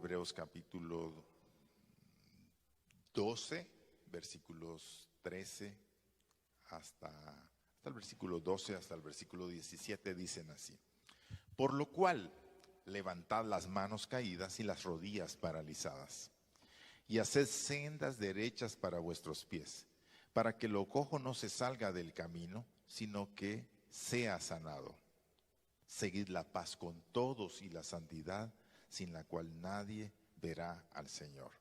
Hebreos capítulo 12, versículos 13 hasta el versículo 12, hasta el versículo 17, dicen así: por lo cual, levantad las manos caídas y las rodillas paralizadas, y haced sendas derechas para vuestros pies, para que lo cojo no se salga del camino, sino que sea sanado. Seguid la paz con todos y la santidad, sin la cual nadie verá al Señor.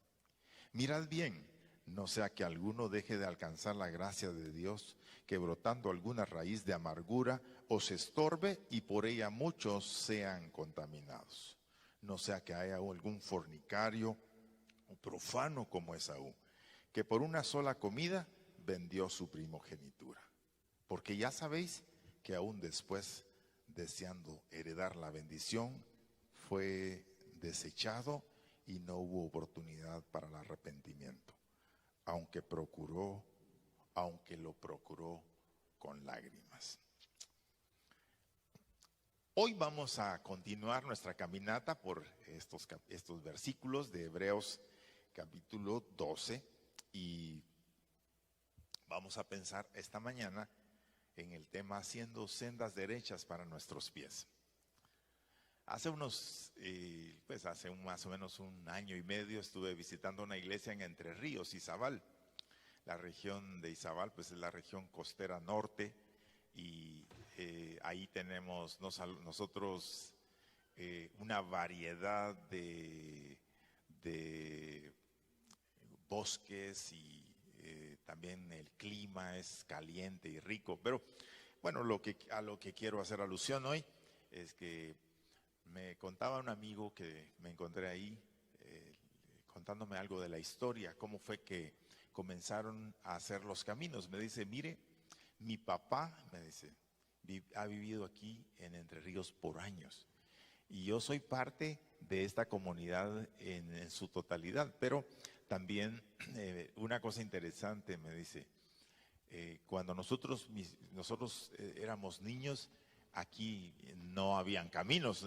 Mirad bien, no sea que alguno deje de alcanzar la gracia de Dios, que brotando alguna raíz de amargura os estorbe y por ella muchos sean contaminados. No sea que haya algún fornicario o profano como Esaú, que por una sola comida vendió su primogenitura. Porque ya sabéis que aún después, deseando heredar la bendición, fue desechado y no hubo oportunidad para el arrepentimiento, aunque lo procuró con lágrimas. Hoy vamos a continuar nuestra caminata por estos versículos de Hebreos capítulo 12 y vamos a pensar esta mañana en el tema haciendo sendas derechas para nuestros pies. Hace más o menos un año y medio estuve visitando una iglesia en Entre Ríos, Izabal. La región de Izabal pues es la región costera norte y ahí tenemos nosotros una variedad de bosques y también el clima es caliente y rico. Pero bueno, a lo que quiero hacer alusión hoy es que me contaba un amigo que me encontré ahí, contándome algo de la historia, cómo fue que comenzaron a hacer los caminos. Me dice, mire, mi papá, me dice, ha vivido aquí en Entre Ríos por años y yo soy parte de esta comunidad en su totalidad, pero también una cosa interesante, me dice, cuando nosotros éramos niños, aquí no habían caminos.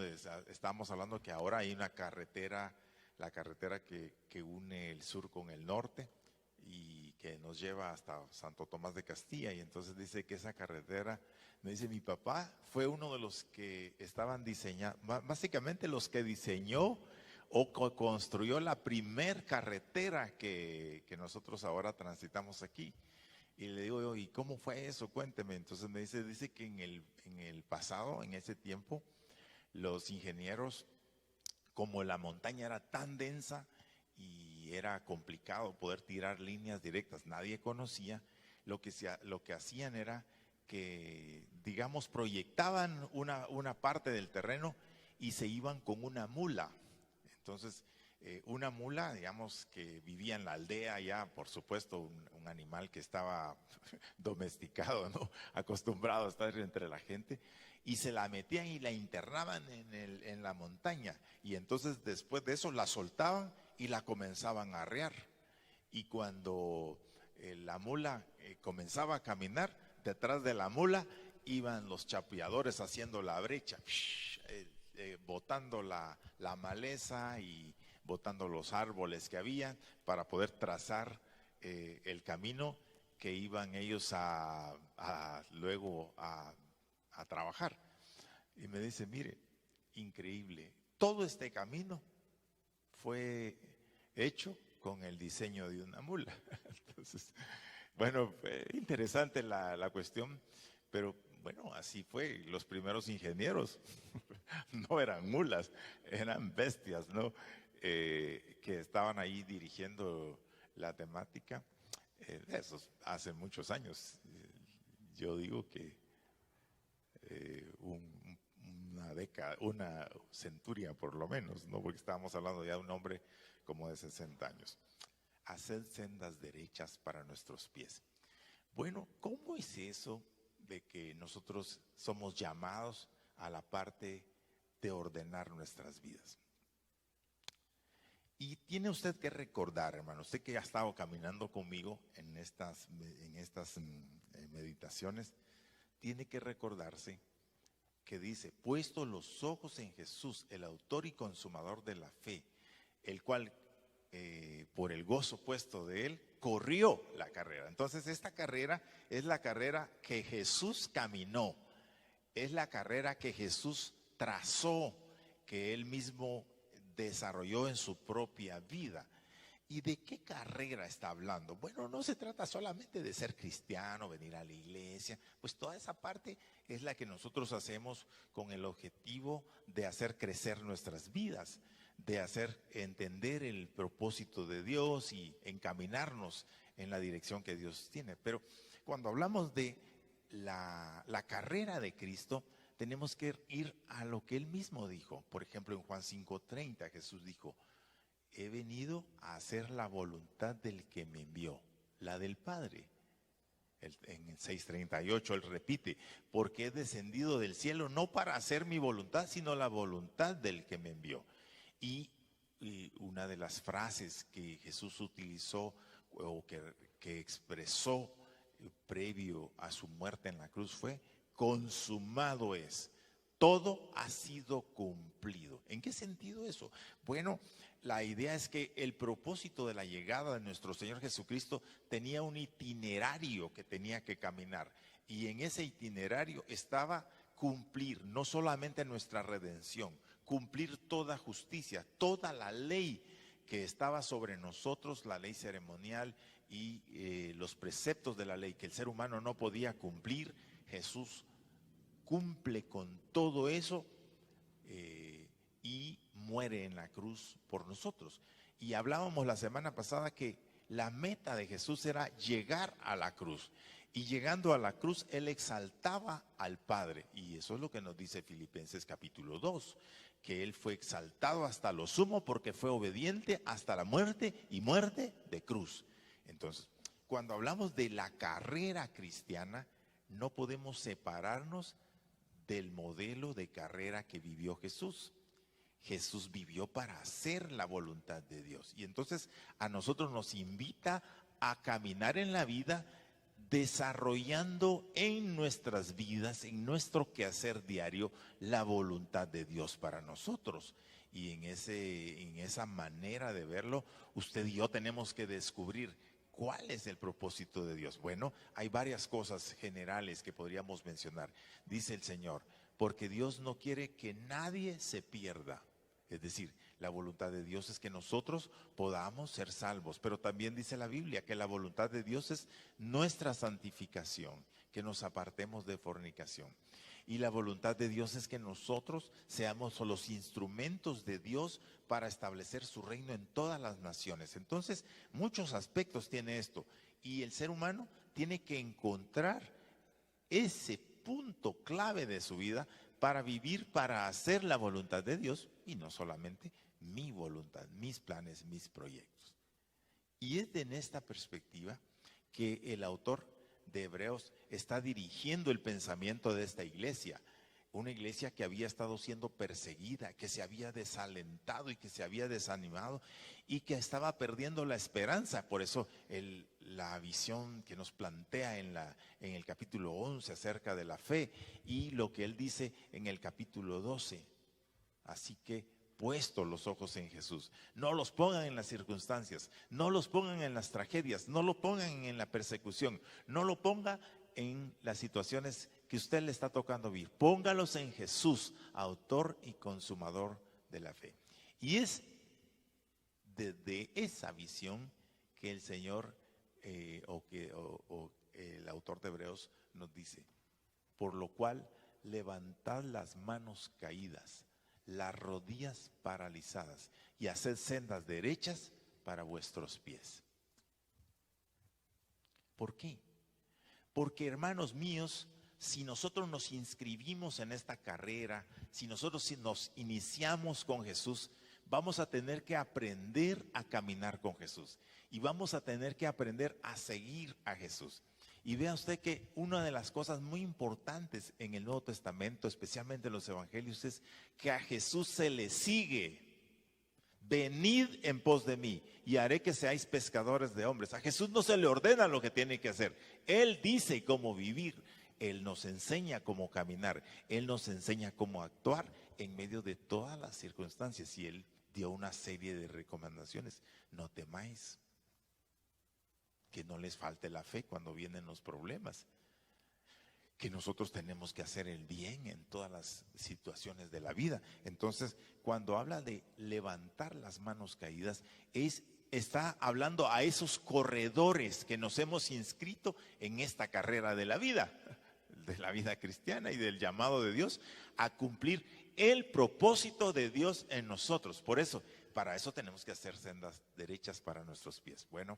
Estamos hablando que ahora hay una carretera, la carretera que une el sur con el norte y que nos lleva hasta Santo Tomás de Castilla. Y entonces dice que esa carretera, me dice, mi papá fue uno de los que estaban diseñando, básicamente los que diseñó o construyó la primer carretera que nosotros ahora transitamos aquí. Y le digo yo, ¿y cómo fue eso? Cuénteme. Entonces me dice que en el pasado, en ese tiempo, los ingenieros, como la montaña era tan densa y era complicado poder tirar líneas directas, nadie conocía, lo que hacían era que, digamos, proyectaban una parte del terreno y se iban con una mula. Entonces, una mula, digamos, que vivía en la aldea ya, por supuesto, un animal que estaba domesticado, ¿no? Acostumbrado a estar entre la gente, y se la metían y la internaban en la montaña, y entonces después de eso la soltaban y la comenzaban a arrear. Y cuando la mula comenzaba a caminar, detrás de la mula iban los chapeadores haciendo la brecha, botando la maleza y botando los árboles que había para poder trazar el camino que iban ellos luego a trabajar. Y me dice, mire, increíble, todo este camino fue hecho con el diseño de una mula. Entonces, bueno, interesante la cuestión, pero bueno, así fue. Los primeros ingenieros no eran mulas, eran bestias, ¿no? Que estaban ahí dirigiendo la temática. Eso hace muchos años. Yo digo que una década, una centuria por lo menos, ¿no? Porque estábamos hablando ya de un hombre como de 60 años. Hacer sendas derechas para nuestros pies. Bueno, ¿cómo es eso de que nosotros somos llamados a la parte de ordenar nuestras vidas? Y tiene usted que recordar, hermano, usted que ha estado caminando conmigo en estas meditaciones, tiene que recordarse que dice, puesto los ojos en Jesús, el autor y consumador de la fe, el cual por el gozo puesto de él, corrió la carrera. Entonces esta carrera es la carrera que Jesús caminó, es la carrera que Jesús trazó, que él mismo desarrolló en su propia vida. ¿Y de qué carrera está hablando? Bueno, no se trata solamente de ser cristiano, venir a la iglesia, pues toda esa parte es la que nosotros hacemos con el objetivo de hacer crecer nuestras vidas, de hacer entender el propósito de Dios y encaminarnos en la dirección que Dios tiene. Pero cuando hablamos de la carrera de Cristo, tenemos que ir a lo que él mismo dijo. Por ejemplo, en Juan 5:30 Jesús dijo: he venido a hacer la voluntad del que me envió, la del Padre. En el 6:38 él repite: porque he descendido del cielo no para hacer mi voluntad, sino la voluntad del que me envió. Y una de las frases que Jesús utilizó o que expresó previo a su muerte en la cruz fue: consumado es. Todo ha sido cumplido. ¿En qué sentido eso? Bueno, la idea es que el propósito de la llegada de nuestro Señor Jesucristo tenía un itinerario que tenía que caminar. Y en ese itinerario estaba cumplir no solamente nuestra redención, cumplir toda justicia, toda la ley que estaba sobre nosotros, la ley ceremonial y los preceptos de la ley que el ser humano no podía cumplir. Jesús cumple con todo eso y muere en la cruz por nosotros. Y hablábamos la semana pasada que la meta de Jesús era llegar a la cruz. Y llegando a la cruz, él exaltaba al Padre. Y eso es lo que nos dice Filipenses capítulo 2, que él fue exaltado hasta lo sumo porque fue obediente hasta la muerte y muerte de cruz. Entonces, cuando hablamos de la carrera cristiana, no podemos separarnos del modelo de carrera que vivió Jesús. Jesús vivió para hacer la voluntad de Dios. Y entonces a nosotros nos invita a caminar en la vida desarrollando en nuestras vidas, en nuestro quehacer diario, la voluntad de Dios para nosotros. Y en esa manera de verlo, usted y yo tenemos que descubrir ¿cuál es el propósito de Dios? Bueno, hay varias cosas generales que podríamos mencionar. Dice el Señor: porque Dios no quiere que nadie se pierda. Es decir, la voluntad de Dios es que nosotros podamos ser salvos. Pero también dice la Biblia que la voluntad de Dios es nuestra santificación, que nos apartemos de fornicación. Y la voluntad de Dios es que nosotros seamos los instrumentos de Dios para establecer su reino en todas las naciones. Entonces, muchos aspectos tiene esto. Y el ser humano tiene que encontrar ese punto clave de su vida para vivir, para hacer la voluntad de Dios y no solamente mi voluntad, mis planes, mis proyectos. Y es en esta perspectiva que el autor de Hebreos está dirigiendo el pensamiento de esta iglesia, una iglesia que había estado siendo perseguida, que se había desalentado y que se había desanimado y que estaba perdiendo la esperanza. Por eso la visión que nos plantea en el capítulo 11 acerca de la fe y lo que él dice en el capítulo 12. Así que puesto los ojos en Jesús, no los pongan en las circunstancias, no los pongan en las tragedias, no lo pongan en la persecución, no lo ponga en las situaciones que usted le está tocando vivir. Póngalos en Jesús, autor y consumador de la fe. Y es desde esa visión que el Señor el autor de Hebreos nos dice: por lo cual levantad las manos caídas, las rodillas paralizadas y haced sendas derechas para vuestros pies. ¿Por qué? Porque, hermanos míos, si nosotros nos inscribimos en esta carrera, si nosotros nos iniciamos con Jesús, vamos a tener que aprender a caminar con Jesús y vamos a tener que aprender a seguir a Jesús. Y vea usted que una de las cosas muy importantes en el Nuevo Testamento, especialmente en los evangelios, es que a Jesús se le sigue. Venid en pos de mí y haré que seáis pescadores de hombres. A Jesús no se le ordena lo que tiene que hacer. Él dice cómo vivir. Él nos enseña cómo caminar. Él nos enseña cómo actuar en medio de todas las circunstancias. Y Él dio una serie de recomendaciones. No temáis, que no les falte la fe cuando vienen los problemas, que nosotros tenemos que hacer el bien en todas las situaciones de la vida. Entonces, cuando habla de levantar las manos caídas, está hablando a esos corredores que nos hemos inscrito en esta carrera de la vida cristiana y del llamado de Dios a cumplir el propósito de Dios en nosotros. Por eso, para eso tenemos que hacer sendas derechas para nuestros pies. Bueno,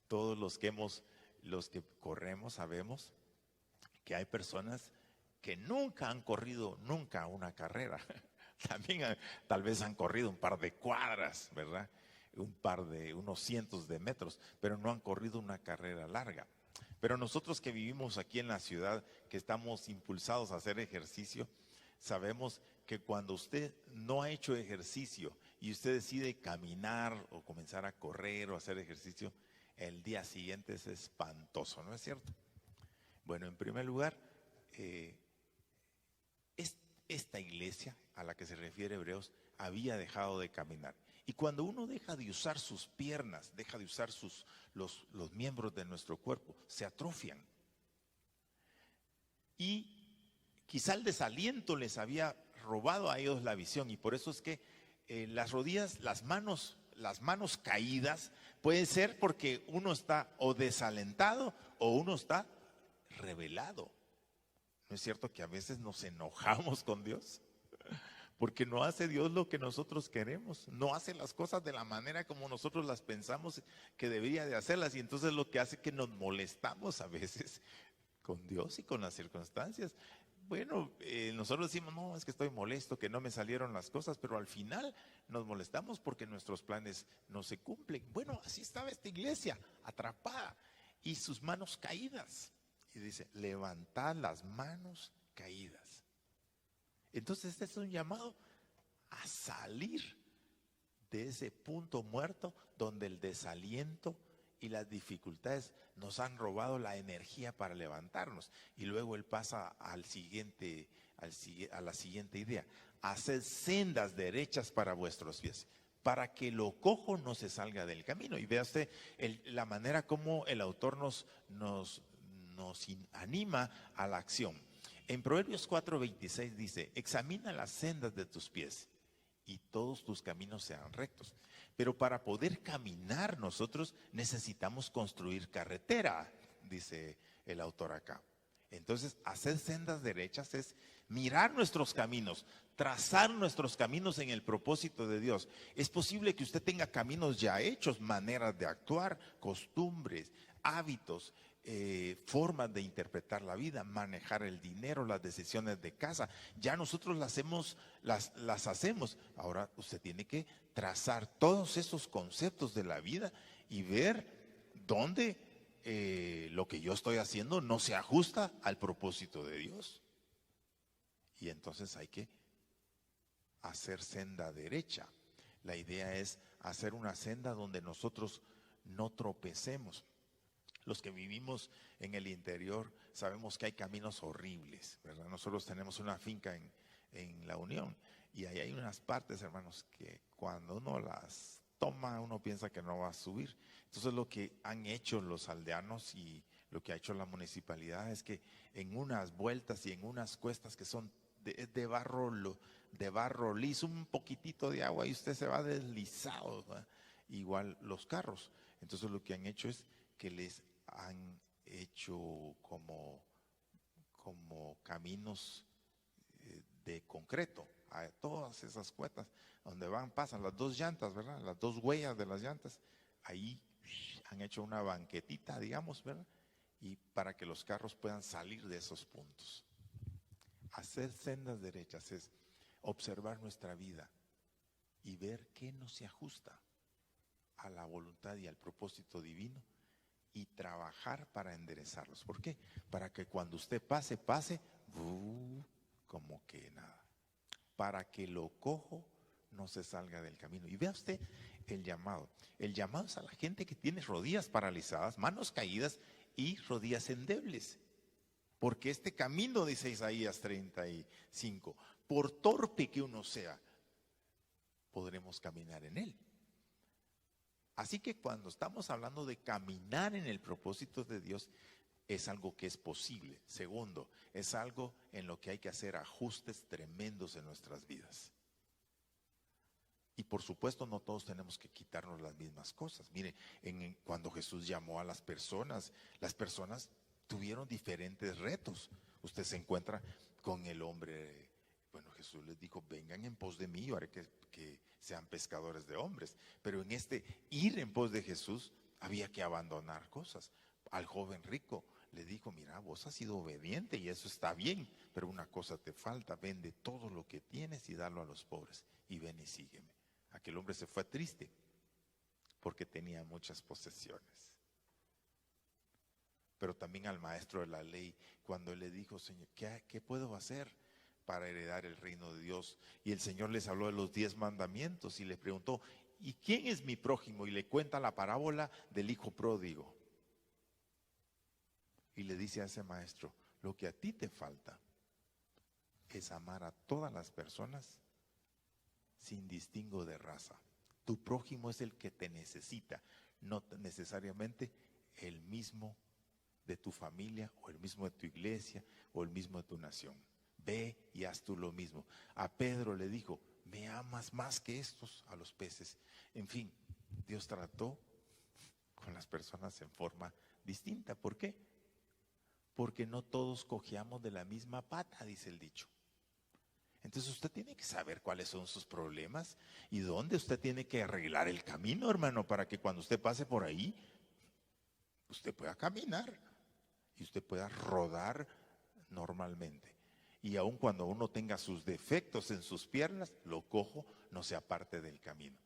todos los que corremos sabemos que hay personas que nunca han corrido una carrera. También tal vez han corrido un par de cuadras, ¿verdad? Unos cientos de metros, pero no han corrido una carrera larga. Pero nosotros que vivimos aquí en la ciudad, que estamos impulsados a hacer ejercicio, sabemos que cuando usted no ha hecho ejercicio y usted decide caminar o comenzar a correr o hacer ejercicio, el día siguiente es espantoso, ¿no es cierto? Bueno, en primer lugar, esta iglesia a la que se refiere Hebreos había dejado de caminar. Y cuando uno deja de usar sus piernas, deja de usar los miembros de nuestro cuerpo, se atrofian. Y quizá el desaliento les había robado a ellos la visión, y por eso es que las rodillas, las manos caídas, puede ser porque uno está o desalentado o uno está rebelado. ¿No es cierto que a veces nos enojamos con Dios? Porque no hace Dios lo que nosotros queremos, no hace las cosas de la manera como nosotros las pensamos que debería de hacerlas, y entonces lo que hace que nos molestamos a veces con Dios y con las circunstancias. Bueno, nosotros decimos, no, es que estoy molesto, que no me salieron las cosas, pero al final nos molestamos porque nuestros planes no se cumplen. Bueno, así estaba esta iglesia, atrapada y sus manos caídas. Y dice, levantad las manos caídas. Entonces este es un llamado a salir de ese punto muerto donde el desaliento y las dificultades nos han robado la energía para levantarnos. Y luego él pasa a la siguiente idea: haced sendas derechas para vuestros pies, para que lo cojo no se salga del camino. Y vea usted la manera como el autor nos anima a la acción. En Proverbios 4:26 dice, examina las sendas de tus pies y todos tus caminos sean rectos. Pero para poder caminar nosotros necesitamos construir carretera, dice el autor acá. Entonces, hacer sendas derechas es mirar nuestros caminos, trazar nuestros caminos en el propósito de Dios. Es posible que usted tenga caminos ya hechos, maneras de actuar, costumbres, hábitos, formas de interpretar la vida, manejar el dinero, las decisiones de casa. Ya nosotros las hacemos. Ahora usted tiene que trazar todos esos conceptos de la vida y ver dónde lo que yo estoy haciendo no se ajusta al propósito de Dios. Y entonces hay que hacer senda derecha. La idea es hacer una senda donde nosotros no tropecemos. Los que vivimos en el interior sabemos que hay caminos horribles, ¿verdad? Nosotros tenemos una finca en La Unión y ahí hay unas partes, hermanos, que cuando uno las toma, uno piensa que no va a subir. Entonces lo que han hecho los aldeanos y lo que ha hecho la municipalidad es que en unas vueltas y en unas cuestas que son de barro liso, un poquitito de agua y usted se va deslizado, ¿verdad? Igual los carros. Entonces lo que han hecho es que les han hecho como caminos de concreto a todas esas cuestas donde pasan las dos llantas, ¿verdad? Las dos huellas de las llantas. Ahí han hecho una banquetita, digamos, ¿verdad? Y para que los carros puedan salir de esos puntos. Hacer sendas derechas es observar nuestra vida y ver qué no se ajusta a la voluntad y al propósito divino y trabajar para enderezarlos. ¿Por qué? Para que cuando usted pase, como que nada. Para que lo cojo no se salga del camino. Y vea usted el llamado. El llamado es a la gente que tiene rodillas paralizadas, manos caídas y rodillas endebles. Porque este camino, dice Isaías 35, por torpe que uno sea, podremos caminar en Él. Así que cuando estamos hablando de caminar en el propósito de Dios, es algo que es posible. Segundo, es algo en lo que hay que hacer ajustes tremendos en nuestras vidas. Y por supuesto no todos tenemos que quitarnos las mismas cosas. Mire, cuando Jesús llamó a las personas tuvieron diferentes retos. Usted se encuentra con el hombre, bueno, Jesús les dijo, vengan en pos de mí, yo haré que sean pescadores de hombres. Pero en este ir en pos de Jesús había que abandonar cosas. Al joven rico le dijo, mira, vos has sido obediente y eso está bien, pero una cosa te falta, vende todo lo que tienes y dalo a los pobres y ven y sígueme. Aquel hombre se fue triste porque tenía muchas posesiones. Pero también al maestro de la ley, cuando él le dijo, Señor, ¿qué puedo hacer para heredar el reino de Dios? Y el Señor les habló de los 10 mandamientos y le preguntó, ¿y quién es mi prójimo? Y le cuenta la parábola del hijo pródigo. Y le dice a ese maestro, lo que a ti te falta es amar a todas las personas sin distingo de raza. Tu prójimo es el que te necesita, no necesariamente el mismo de tu familia o el mismo de tu iglesia o el mismo de tu nación. Ve y haz tú lo mismo. A Pedro le dijo, ¿me amas más que estos? A los peces. En fin, Dios trató con las personas en forma distinta. ¿Por qué? Porque no todos cojeamos de la misma pata, dice el dicho. Entonces usted tiene que saber cuáles son sus problemas y dónde usted tiene que arreglar el camino, hermano, para que cuando usted pase por ahí, usted pueda caminar y usted pueda rodar normalmente. Y aun cuando uno tenga sus defectos en sus piernas, lo cojo no se aparte del camino.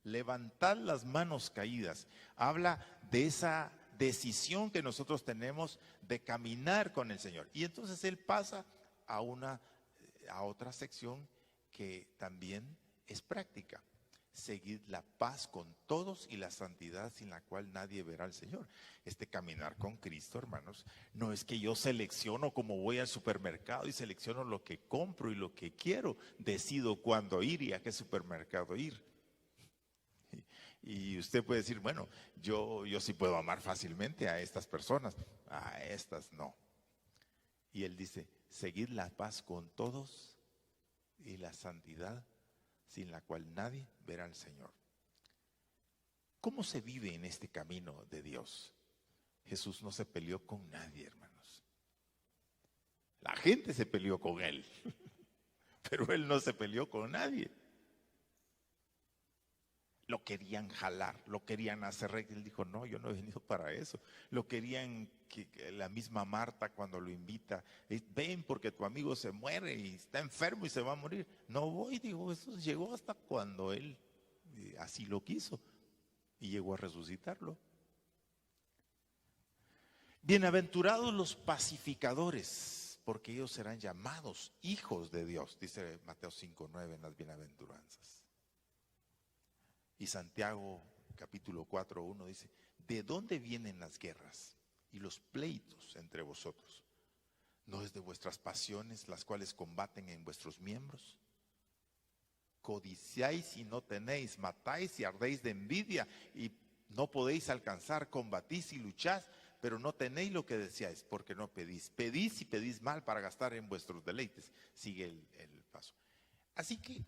Levantad las manos caídas. Habla de esa decisión que nosotros tenemos de caminar con el Señor. Y entonces Él pasa a otra sección que también es práctica. Seguid la paz con todos y la santidad sin la cual nadie verá al Señor. Este caminar con Cristo, hermanos, no es que yo selecciono como voy al supermercado y selecciono lo que compro y lo que quiero. Decido cuándo ir y a qué supermercado ir. Y usted puede decir, bueno, yo sí puedo amar fácilmente a estas personas, a estas no. Y Él dice, seguid la paz con todos y la santidad sin la cual nadie verá al Señor. ¿Cómo se vive en este camino de Dios? Jesús no se peleó con nadie, hermanos. La gente se peleó con Él, pero Él no se peleó con nadie. Lo querían jalar, lo querían hacer rey. Él dijo, no, yo no he venido para eso. Lo querían que la misma Marta cuando lo invita, ven porque tu amigo se muere y está enfermo y se va a morir. No voy, digo, eso llegó hasta cuando él así lo quiso y llegó a resucitarlo. Bienaventurados los pacificadores, porque ellos serán llamados hijos de Dios, dice Mateo 5:9 en las bienaventuranzas. Y Santiago capítulo 4:1 dice, ¿de dónde vienen las guerras y los pleitos entre vosotros? ¿No es de vuestras pasiones las cuales combaten en vuestros miembros? Codiciáis y no tenéis, matáis y ardéis de envidia y no podéis alcanzar, combatís y lucháis, pero no tenéis lo que deseáis porque no pedís. Pedís y pedís mal para gastar en vuestros deleites. Sigue el paso. Así que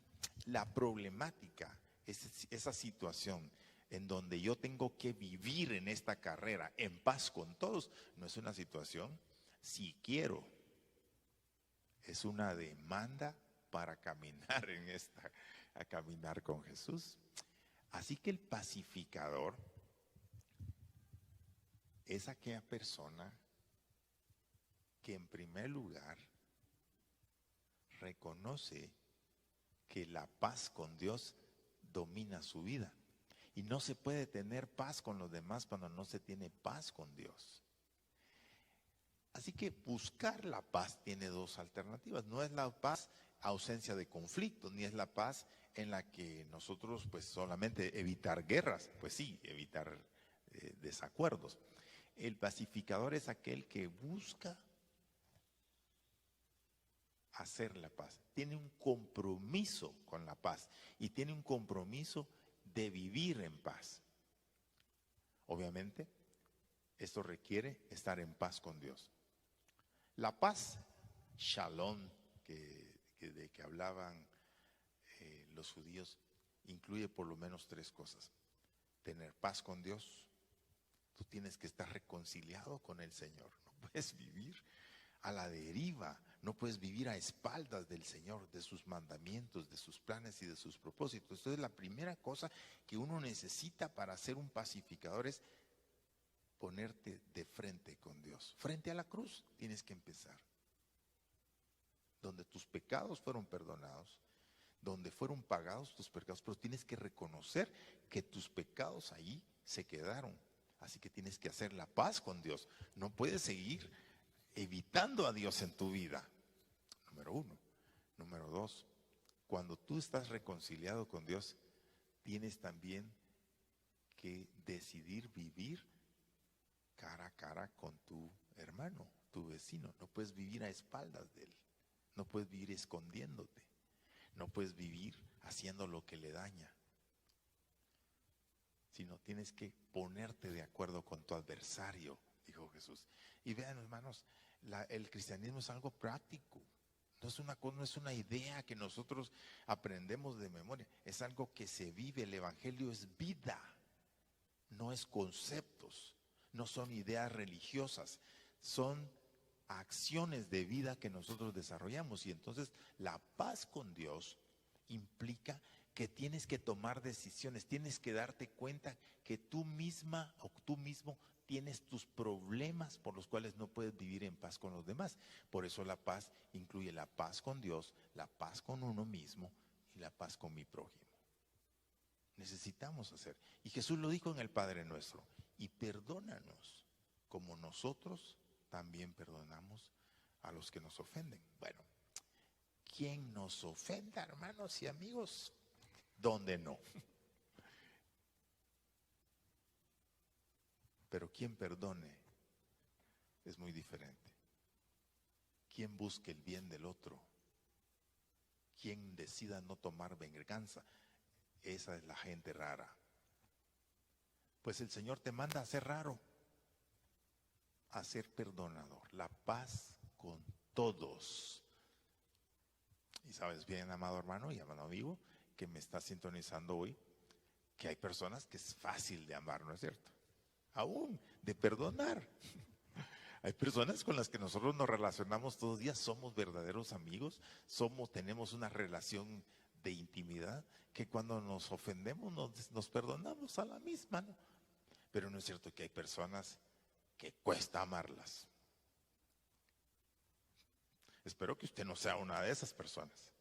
la problemática, esa situación en donde yo tengo que vivir en esta carrera en paz con todos, no es una situación si quiero, es una demanda para caminar a caminar con Jesús. Así que el pacificador es aquella persona que en primer lugar reconoce que la paz con Dios domina su vida. Y no se puede tener paz con los demás cuando no se tiene paz con Dios. Así que buscar la paz tiene dos alternativas. No es la paz ausencia de conflictos, ni es la paz en la que nosotros pues solamente evitar guerras, pues sí, evitar desacuerdos. El pacificador es aquel que busca hacer la paz, tiene un compromiso con la paz y tiene un compromiso de vivir en paz. Obviamente, esto requiere estar en paz con Dios. La paz, shalom, de que hablaban los judíos, incluye por lo menos tres cosas. Tener paz con Dios. Tú tienes que estar reconciliado con el Señor. No puedes vivir a la deriva, no puedes vivir a espaldas del Señor, de sus mandamientos, de sus planes y de sus propósitos. Entonces la primera cosa que uno necesita para ser un pacificador es ponerte de frente con Dios. Frente a la cruz tienes que empezar. Donde tus pecados fueron perdonados, donde fueron pagados tus pecados, pero tienes que reconocer que tus pecados allí se quedaron. Así que tienes que hacer la paz con Dios. No puedes seguir evitando a Dios en tu vida. Número uno. Número dos, cuando tú estás reconciliado con Dios, tienes también que decidir vivir cara a cara con tu hermano, tu vecino. No puedes vivir a espaldas de él. No puedes vivir escondiéndote. No puedes vivir haciendo lo que le daña. Sino tienes que ponerte de acuerdo con tu adversario, dijo Jesús. Y vean, hermanos, el cristianismo es algo práctico. No es una idea que nosotros aprendemos de memoria. Es algo que se vive. El evangelio es vida. No es conceptos. No son ideas religiosas. Son acciones de vida que nosotros desarrollamos. Y entonces la paz con Dios implica que tienes que tomar decisiones, tienes que darte cuenta que tú misma o tú mismo tienes tus problemas por los cuales no puedes vivir en paz con los demás. Por eso la paz incluye la paz con Dios, la paz con uno mismo y la paz con mi prójimo. Necesitamos hacer. Y Jesús lo dijo en el Padre Nuestro. Y perdónanos como nosotros también perdonamos a los que nos ofenden. Bueno, ¿quién nos ofenda, hermanos y amigos? ¿Dónde no? Pero quien perdone es muy diferente. Quien busque el bien del otro, quien decida no tomar venganza, esa es la gente rara. Pues el Señor te manda a ser raro, a ser perdonador, la paz con todos. Y sabes bien, amado hermano y amado amigo, que me está sintonizando hoy, que hay personas que es fácil de amar, ¿no es cierto? Aún de perdonar. Hay personas con las que nosotros nos relacionamos todos los días, somos verdaderos amigos, tenemos una relación de intimidad, que cuando nos ofendemos nos perdonamos a la misma, ¿no? Pero no es cierto que hay personas que cuesta amarlas. Espero que usted no sea una de esas personas.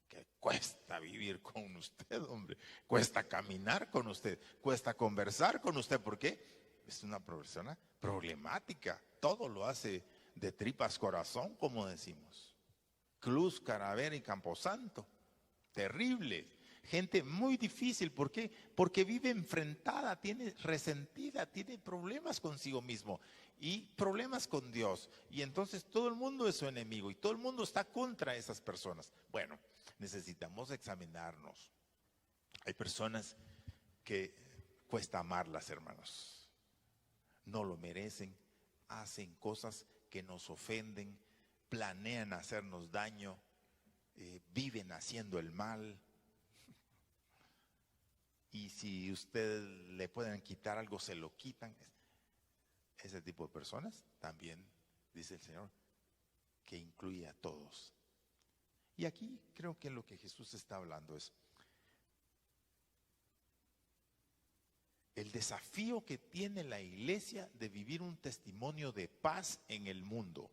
Que cuesta vivir con usted, hombre. Cuesta caminar con usted. Cuesta conversar con usted. ¿Por qué? Es una persona problemática. Todo lo hace de tripas corazón, como decimos. Cruz, Caravera y Camposanto. Terrible. Gente muy difícil. ¿Por qué? Porque vive enfrentada, tiene resentida, tiene problemas consigo mismo y problemas con Dios. Y entonces todo el mundo es su enemigo y todo el mundo está contra esas personas. Bueno, necesitamos examinarnos. Hay personas que cuesta amarlas, hermanos. No lo merecen, hacen cosas que nos ofenden, planean hacernos daño, viven haciendo el mal. Y si usted le pueden quitar algo, se lo quitan. Ese tipo de personas también, dice el Señor, que incluye a todos. Y aquí creo que lo que Jesús está hablando es el desafío que tiene la iglesia de vivir un testimonio de paz en el mundo.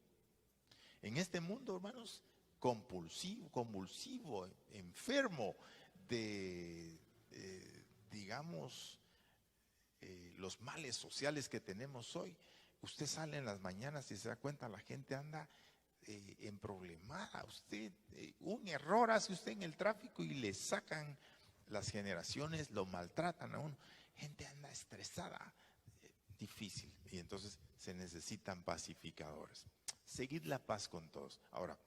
En este mundo, hermanos, compulsivo, convulsivo, enfermo digamos, los males sociales que tenemos hoy. Usted sale en las mañanas y se da cuenta, la gente anda en problemada. Usted, un error hace usted en el tráfico y le sacan las generaciones, lo maltratan a uno. Gente anda estresada, difícil. Y entonces se necesitan pacificadores. seguid la paz con todos. Ahora,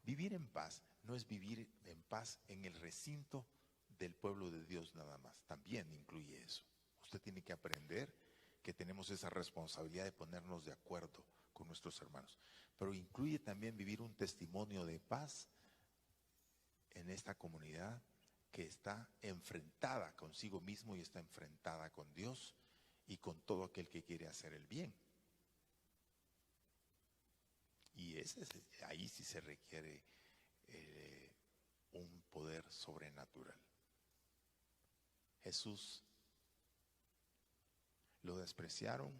vivir en paz no es vivir en paz en el recinto del pueblo de Dios nada más, también incluye eso. Usted tiene que aprender que tenemos esa responsabilidad de ponernos de acuerdo con nuestros hermanos, pero incluye también vivir un testimonio de paz en esta comunidad que está enfrentada consigo mismo y está enfrentada con Dios y con todo aquel que quiere hacer el bien. Y ahí sí se requiere un poder sobrenatural. Jesús lo despreciaron,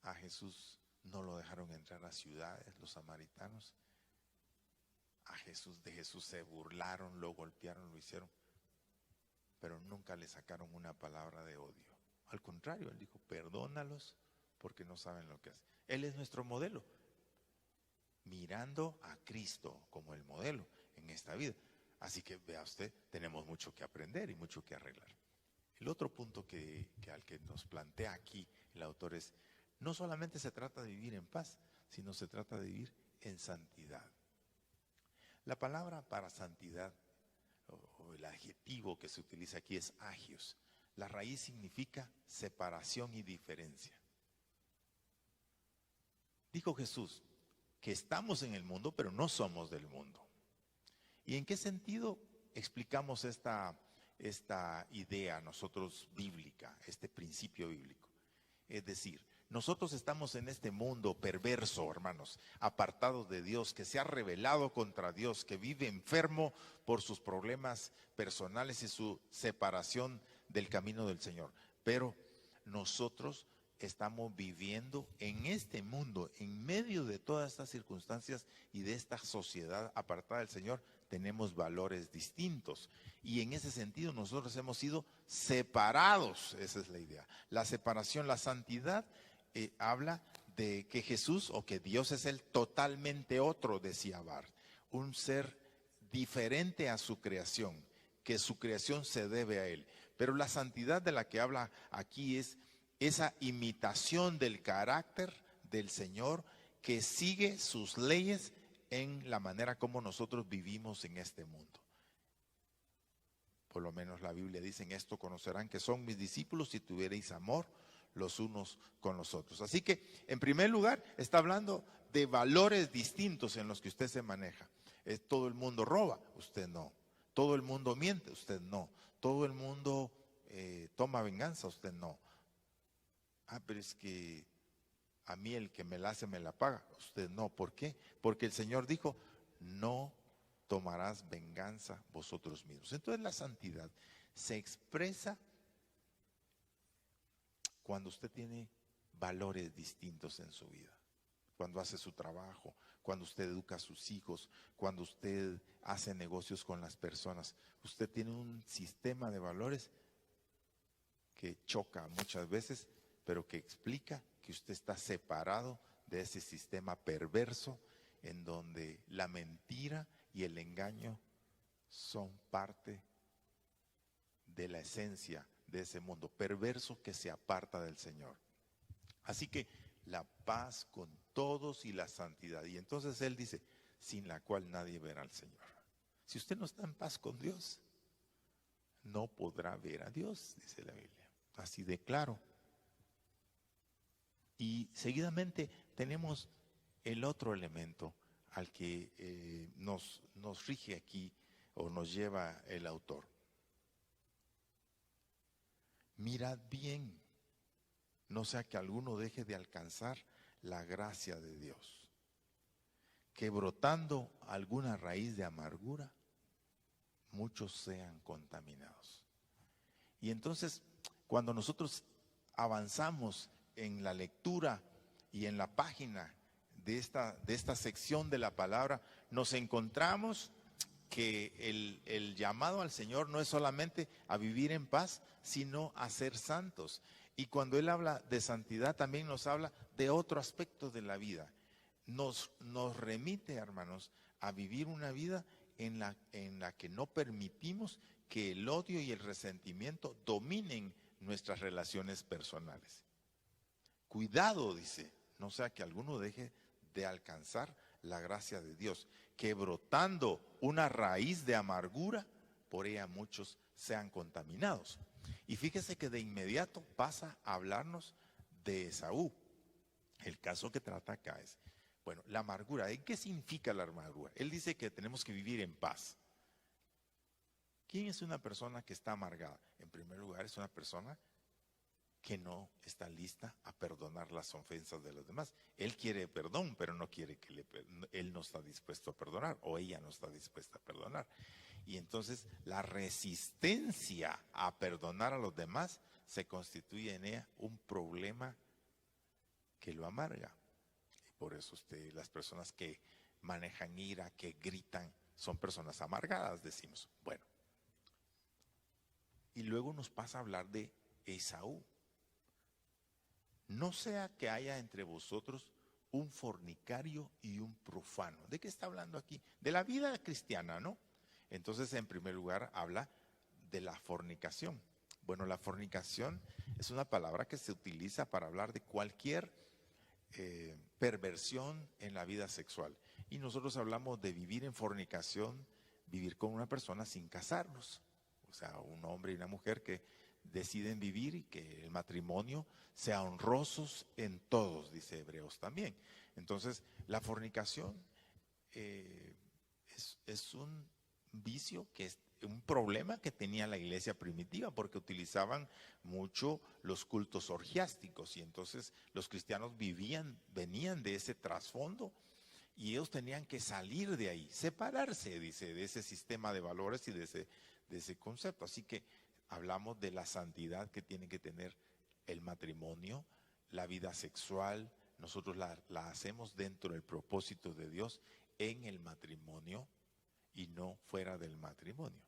a Jesús no lo dejaron entrar a ciudades los samaritanos, de Jesús se burlaron, lo golpearon, lo hicieron, pero nunca le sacaron una palabra de odio. Al contrario, él dijo, perdónalos porque no saben lo que hacen. Él es nuestro modelo, mirando a Cristo como el modelo en esta vida. Así que vea usted, tenemos mucho que aprender y mucho que arreglar. El otro punto al que nos plantea aquí el autor es, no solamente se trata de vivir en paz, sino se trata de vivir en santidad. La palabra para santidad, o el adjetivo que se utiliza aquí es agios. La raíz significa separación y diferencia. Dijo Jesús que estamos en el mundo, pero no somos del mundo. ¿Y en qué sentido explicamos esta idea nosotros bíblica, este principio bíblico? Es decir, nosotros estamos en este mundo perverso, hermanos, apartados de Dios, que se ha rebelado contra Dios, que vive enfermo por sus problemas personales y su separación del camino del Señor. Pero nosotros estamos viviendo en este mundo, en medio de todas estas circunstancias y de esta sociedad apartada del Señor, tenemos valores distintos. Y en ese sentido nosotros hemos sido separados, esa es la idea. La separación, la santidad, habla de que Jesús o que Dios es el totalmente otro, decía Barth, un ser diferente a su creación, que su creación se debe a Él. Pero la santidad de la que habla aquí es esa imitación del carácter del Señor que sigue sus leyes en la manera como nosotros vivimos en este mundo. Por lo menos la Biblia dice, en esto conocerán que son mis discípulos si tuvierais amor los unos con los otros. Así que, en primer lugar, está hablando de valores distintos en los que usted se maneja. Todo el mundo roba, usted no. Todo el mundo miente, usted no. Todo el mundo toma venganza, usted no. Pero es que a mí el que me la hace me la paga, usted no. ¿Por qué? Porque el Señor dijo, no tomarás venganza vosotros mismos. Entonces la santidad se expresa cuando usted tiene valores distintos en su vida, cuando hace su trabajo, cuando usted educa a sus hijos, cuando usted hace negocios con las personas. Usted tiene un sistema de valores que choca muchas veces, pero que explica que usted está separado de ese sistema perverso en donde la mentira y el engaño son parte de la esencia de ese mundo perverso que se aparta del Señor. Así que la paz con todos y la santidad. Y entonces él dice, sin la cual nadie verá al Señor. Si usted no está en paz con Dios, no podrá ver a Dios, dice la Biblia. Así de claro. Y seguidamente tenemos el otro elemento al que nos rige aquí o nos lleva el autor. Mirad bien, no sea que alguno deje de alcanzar la gracia de Dios, que brotando alguna raíz de amargura, muchos sean contaminados. Y entonces, cuando nosotros avanzamos en la lectura y en la página de esta sección de la palabra, nos encontramos que el llamado al Señor no es solamente a vivir en paz, sino a ser santos. Y cuando Él habla de santidad, también nos habla de otro aspecto de la vida. Nos remite, hermanos, a vivir una vida en la que no permitimos que el odio y el resentimiento dominen nuestras relaciones personales. Cuidado, dice, no sea que alguno deje de alcanzar la gracia de Dios, que brotando una raíz de amargura, por ella muchos sean contaminados. Y fíjese que de inmediato pasa a hablarnos de Esaú. El caso que trata acá es, bueno, la amargura. ¿Qué significa la amargura? Él dice que tenemos que vivir en paz. ¿Quién es una persona que está amargada? En primer lugar, es una persona que no está lista a perdonar las ofensas de los demás. Él quiere perdón, pero no quiere él no está dispuesto a perdonar, o ella no está dispuesta a perdonar. Y entonces la resistencia a perdonar a los demás se constituye en ella un problema que lo amarga. Y por eso las personas que manejan ira, que gritan, son personas amargadas, decimos. Bueno. Y luego nos pasa a hablar de Esaú. No sea que haya entre vosotros un fornicario y un profano. ¿De qué está hablando aquí? De la vida cristiana, ¿no? Entonces, en primer lugar, habla de la fornicación. Bueno, la fornicación es una palabra que se utiliza para hablar de cualquier perversión en la vida sexual. Y nosotros hablamos de vivir en fornicación, vivir con una persona sin casarnos. O sea, un hombre y una mujer que deciden vivir y que el matrimonio sea honrosos en todos, dice Hebreos también. Entonces, la fornicación es un vicio, que es un problema que tenía la iglesia primitiva, porque utilizaban mucho los cultos orgiásticos, y entonces los cristianos venían de ese trasfondo, y ellos tenían que salir de ahí, separarse, dice, de ese sistema de valores y de ese concepto. Así que hablamos de la santidad que tiene que tener el matrimonio, la vida sexual. Nosotros la hacemos dentro del propósito de Dios en el matrimonio y no fuera del matrimonio.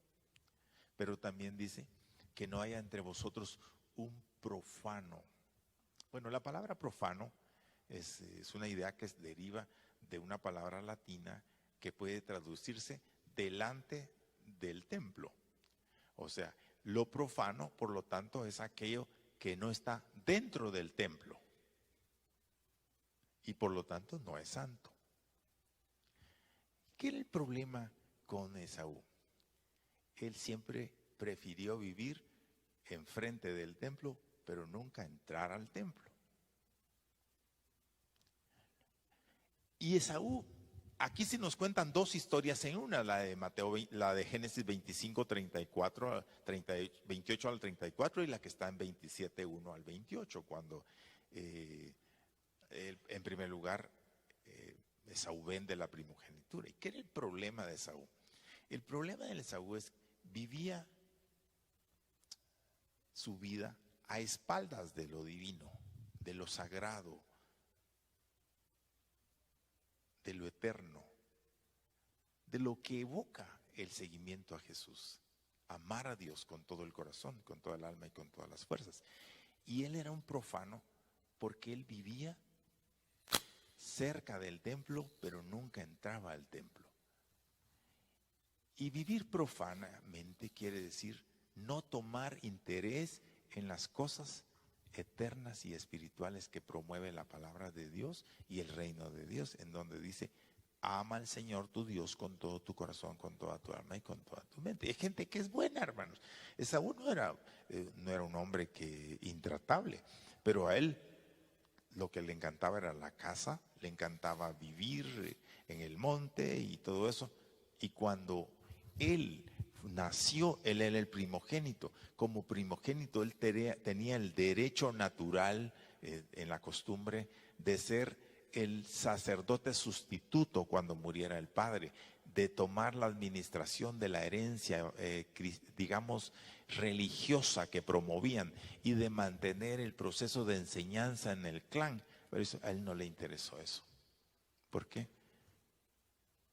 Pero también dice que no haya entre vosotros un profano. Bueno, la palabra profano es una idea que deriva de una palabra latina que puede traducirse delante del templo. O sea, lo profano, por lo tanto, es aquello que no está dentro del templo y por lo tanto no es santo. ¿Qué era el problema con Esaú? Él siempre prefirió vivir enfrente del templo, pero nunca entrar al templo. Y Esaú, aquí sí nos cuentan dos historias en una, la de Mateo, la de Génesis 25, 34, 28 al 34, y la que está en 27, 1 al 28, cuando en primer lugar Esaú vende la primogenitura. ¿Y qué era el problema de Esaú? El problema de Esaú es vivía su vida a espaldas de lo divino, de lo sagrado, de lo eterno, de lo que evoca el seguimiento a Jesús, amar a Dios con todo el corazón, con toda el alma y con todas las fuerzas. Y él era un profano porque él vivía cerca del templo, pero nunca entraba al templo. Y vivir profanamente quiere decir no tomar interés en las cosas eternas y espirituales que promueve la palabra de Dios y el reino de Dios, en donde dice: ama al Señor tu Dios con todo tu corazón, con toda tu alma y con toda tu mente. Hay gente que es buena, hermanos. Esaú no era un hombre intratable, pero a él lo que le encantaba era la casa, le encantaba vivir en el monte y todo eso. Y cuando él nació, él era el primogénito. Como primogénito, él tenía el derecho natural en la costumbre de ser el sacerdote sustituto cuando muriera el padre, de tomar la administración de la herencia, digamos, religiosa que promovían, y de mantener el proceso de enseñanza en el clan. Pero eso, a él no le interesó eso. ¿Por qué?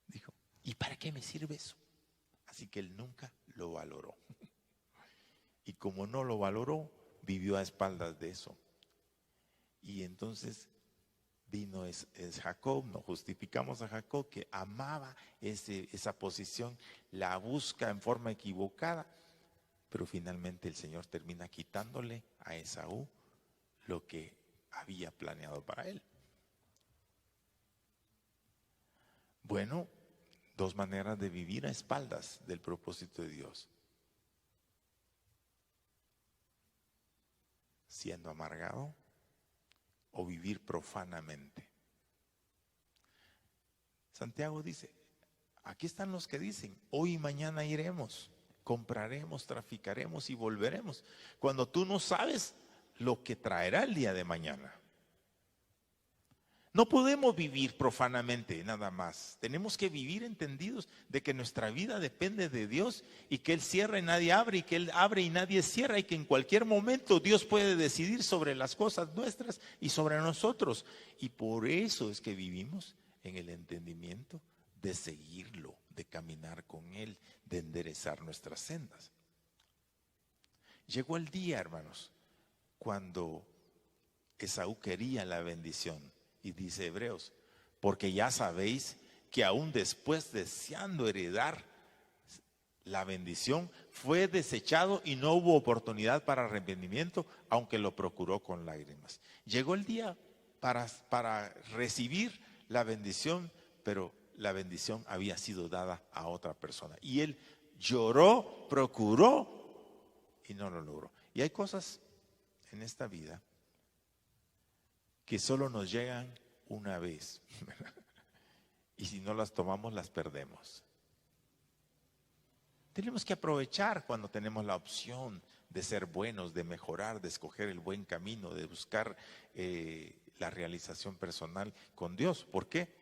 Dijo: ¿y para qué me sirve eso? Así que él nunca lo valoró. Y como no lo valoró, vivió a espaldas de eso. Y entonces vino es Jacob, nos justificamos a Jacob, que amaba esa posición, la busca en forma equivocada, pero finalmente el Señor termina quitándole a Esaú lo que había planeado para él. Bueno, dos maneras de vivir a espaldas del propósito de Dios. Siendo amargado o vivir profanamente. Santiago dice, aquí están los que dicen, hoy y mañana iremos, compraremos, traficaremos y volveremos. Cuando tú no sabes lo que traerá el día de mañana. No podemos vivir profanamente nada más. Tenemos que vivir entendidos de que nuestra vida depende de Dios y que Él cierra y nadie abre y que Él abre y nadie cierra y que en cualquier momento Dios puede decidir sobre las cosas nuestras y sobre nosotros. Y por eso es que vivimos en el entendimiento de seguirlo, de caminar con Él, de enderezar nuestras sendas. Llegó el día, hermanos, cuando Esaú quería la bendición. Y dice Hebreos, porque ya sabéis que aún después deseando heredar la bendición, fue desechado y no hubo oportunidad para arrepentimiento, aunque lo procuró con lágrimas. Llegó el día para recibir la bendición, pero la bendición había sido dada a otra persona. Y él lloró, procuró y no lo logró. Y hay cosas en esta vida que solo nos llegan una vez. Y si no las tomamos, las perdemos. Tenemos que aprovechar cuando tenemos la opción de ser buenos, de mejorar, de escoger el buen camino, de buscar la realización personal con Dios. ¿Por qué?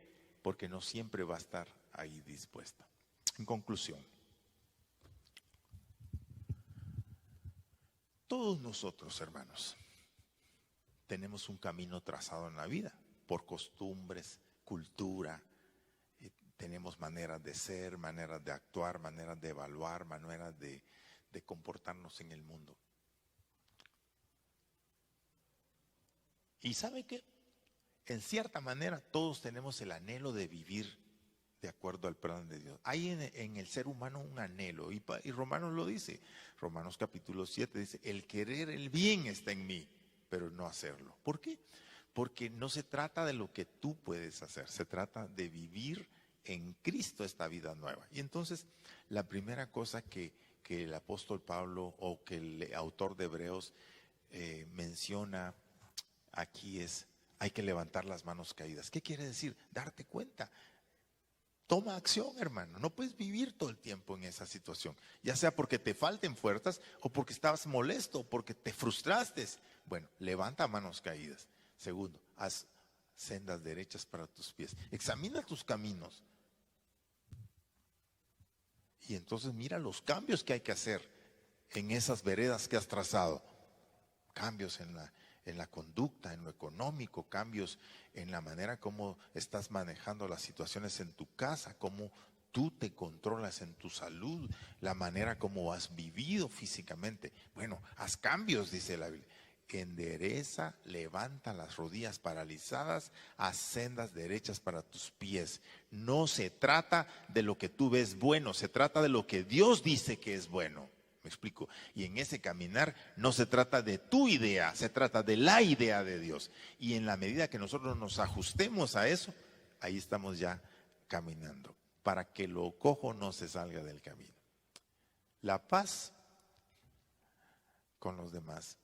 Porque no siempre va a estar ahí dispuesta. En conclusión, todos nosotros, hermanos, tenemos un camino trazado en la vida, por costumbres, cultura, tenemos maneras de ser, maneras de actuar, maneras de evaluar, maneras de comportarnos en el mundo. Y ¿sabe qué? En cierta manera todos tenemos el anhelo de vivir de acuerdo al plan de Dios. Hay en el ser humano un anhelo, y Romanos lo dice, Romanos capítulo 7 dice, el querer el bien está en mí, pero no hacerlo. ¿Por qué? Porque no se trata de lo que tú puedes hacer, se trata de vivir en Cristo esta vida nueva. Y entonces la primera cosa que el apóstol Pablo o que el autor de Hebreos menciona aquí es, hay que levantar las manos caídas. ¿Qué quiere decir? Darte cuenta. Toma acción, hermano. No puedes vivir todo el tiempo en esa situación, ya sea porque te falten fuerzas o porque estabas molesto, o porque te frustraste. Bueno, levanta manos caídas. Segundo, haz sendas derechas para tus pies. Examina tus caminos. Y entonces mira los cambios que hay que hacer en esas veredas que has trazado. Cambios en la conducta, en lo económico, cambios en la manera como estás manejando las situaciones en tu casa, cómo tú te controlas en tu salud, la manera como has vivido físicamente. Bueno, haz cambios, dice la Biblia. Endereza, levanta las rodillas paralizadas, haz sendas derechas para tus pies. No se trata de lo que tú ves bueno, se trata de lo que Dios dice que es bueno. Me explico. Y en ese caminar no se trata de tu idea, se trata de la idea de Dios. Y en la medida que nosotros nos ajustemos a eso, ahí estamos ya caminando, para que lo cojo no se salga del camino. La paz con los demás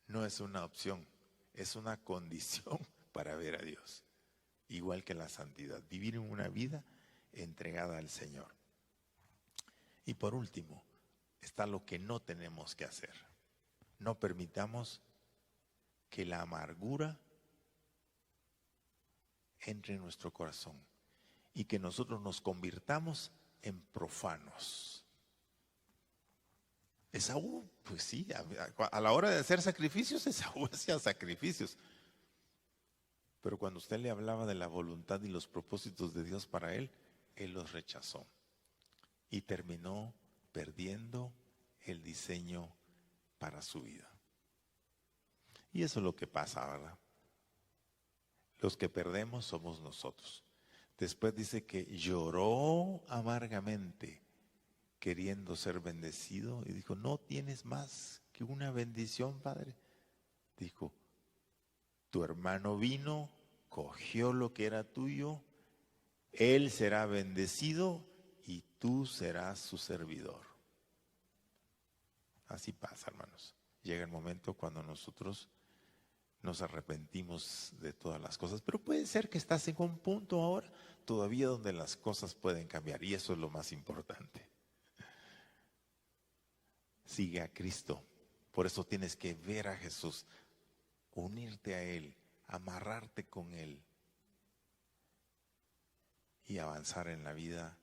no es una opción, es una condición para ver a Dios. Igual que la santidad, vivir en una vida entregada al Señor. Y por último, está lo que no tenemos que hacer. No permitamos que la amargura entre en nuestro corazón y que nosotros nos convirtamos en profanos. Esaú, pues sí, a la hora de hacer sacrificios, Esaú hacía sacrificios. Pero cuando usted le hablaba de la voluntad y los propósitos de Dios para él, él los rechazó. Y terminó perdiendo el diseño para su vida. Y eso es lo que pasa, ¿verdad? Los que perdemos somos nosotros. Después dice que lloró amargamente queriendo ser bendecido y dijo, no tienes más que una bendición, Padre. Dijo, tu hermano vino, cogió lo que era tuyo Él será bendecido y tú serás su servidor. Así pasa, hermanos. Llega el momento cuando nosotros nos arrepentimos de todas las cosas, pero puede ser que estás en un punto ahora todavía donde las cosas pueden cambiar, y eso es lo más importante. Sigue a Cristo. Por eso tienes que ver a Jesús, unirte a Él, amarrarte con Él y avanzar en la vida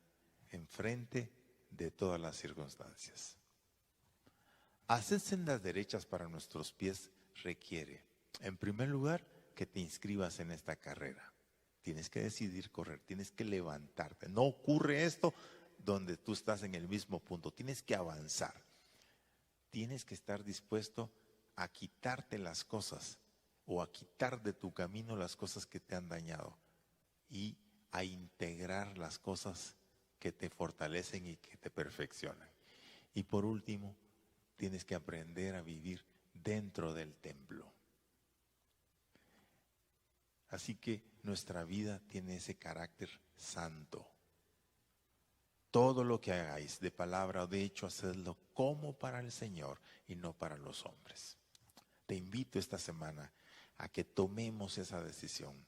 enfrente de todas las circunstancias. Hacer sendas derechas para nuestros pies requiere, en primer lugar, que te inscribas en esta carrera. Tienes que decidir correr, tienes que levantarte. No ocurre esto donde tú estás en el mismo punto, tienes que avanzar. Tienes que estar dispuesto a quitarte las cosas o a quitar de tu camino las cosas que te han dañado y a integrar las cosas que te fortalecen y que te perfeccionan. Y por último, tienes que aprender a vivir dentro del templo. Así que nuestra vida tiene ese carácter santo. Todo lo que hagáis, de palabra o de hecho, hacedlo como para el Señor y no para los hombres. Te invito esta semana a que tomemos esa decisión.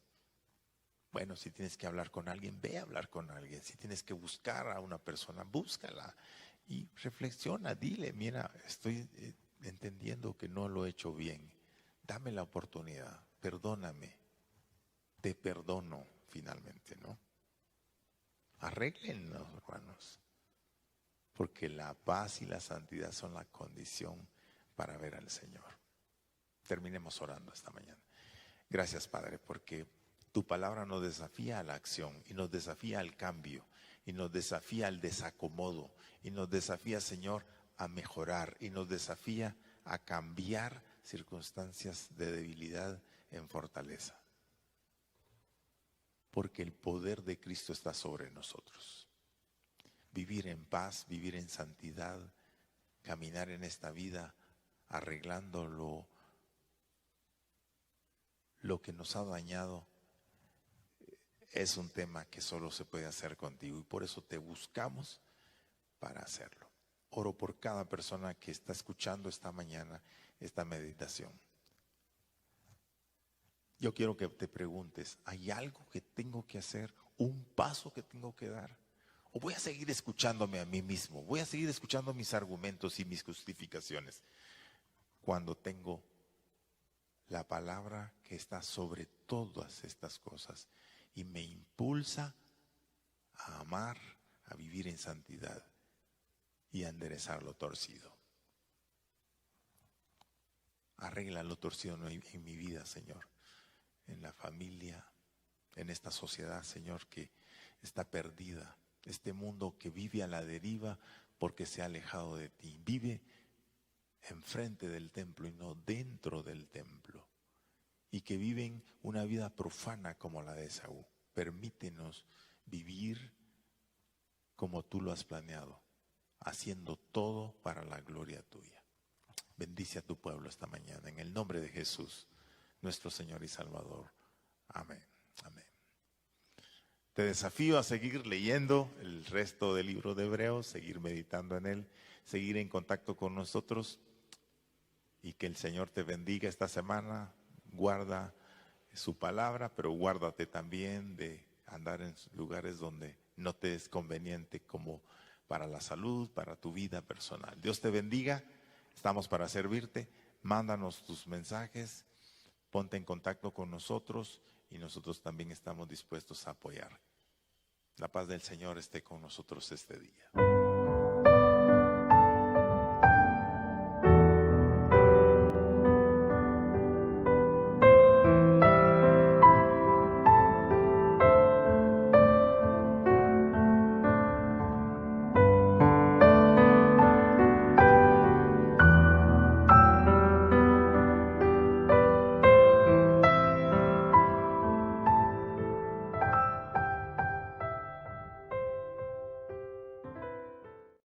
Bueno, si tienes que hablar con alguien, ve a hablar con alguien. Si tienes que buscar a una persona, búscala. Y reflexiona, dile, mira, estoy entendiendo que no lo he hecho bien. Dame la oportunidad, perdóname. Te perdono finalmente, ¿no? Arréglenlo, hermanos. Porque la paz y la santidad son la condición para ver al Señor. Terminemos orando esta mañana. Gracias, Padre, porque tu palabra nos desafía a la acción y nos desafía al cambio y nos desafía al desacomodo y nos desafía, Señor, a mejorar y nos desafía a cambiar circunstancias de debilidad en fortaleza. Porque el poder de Cristo está sobre nosotros. Vivir en paz, vivir en santidad, caminar en esta vida arreglando lo que nos ha dañado, es un tema que solo se puede hacer contigo y por eso te buscamos para hacerlo. Oro por cada persona que está escuchando esta mañana esta meditación. Yo quiero que te preguntes, ¿hay algo que tengo que hacer? ¿Un paso que tengo que dar? ¿O voy a seguir escuchándome a mí mismo? ¿Voy a seguir escuchando mis argumentos y mis justificaciones? Cuando tengo la palabra que está sobre todas estas cosas y me impulsa a amar, a vivir en santidad y a enderezar lo torcido. Arregla lo torcido en mi vida, Señor, en la familia, en esta sociedad, Señor, que está perdida. Este mundo que vive a la deriva porque se ha alejado de ti. Vive enfrente del templo y no dentro del templo. Y que viven una vida profana como la de Esaú. Permítenos vivir como tú lo has planeado, haciendo todo para la gloria tuya. Bendice a tu pueblo esta mañana, en el nombre de Jesús, nuestro Señor y Salvador. Amén. Amén. Te desafío a seguir leyendo el resto del libro de Hebreos, seguir meditando en él, seguir en contacto con nosotros y que el Señor te bendiga esta semana. Guarda su palabra, pero guárdate también de andar en lugares donde no te es conveniente, como para la salud, para tu vida personal. Dios te bendiga, estamos para servirte. Mándanos tus mensajes, ponte en contacto con nosotros y nosotros también estamos dispuestos a apoyar. La paz del Señor esté con nosotros este día.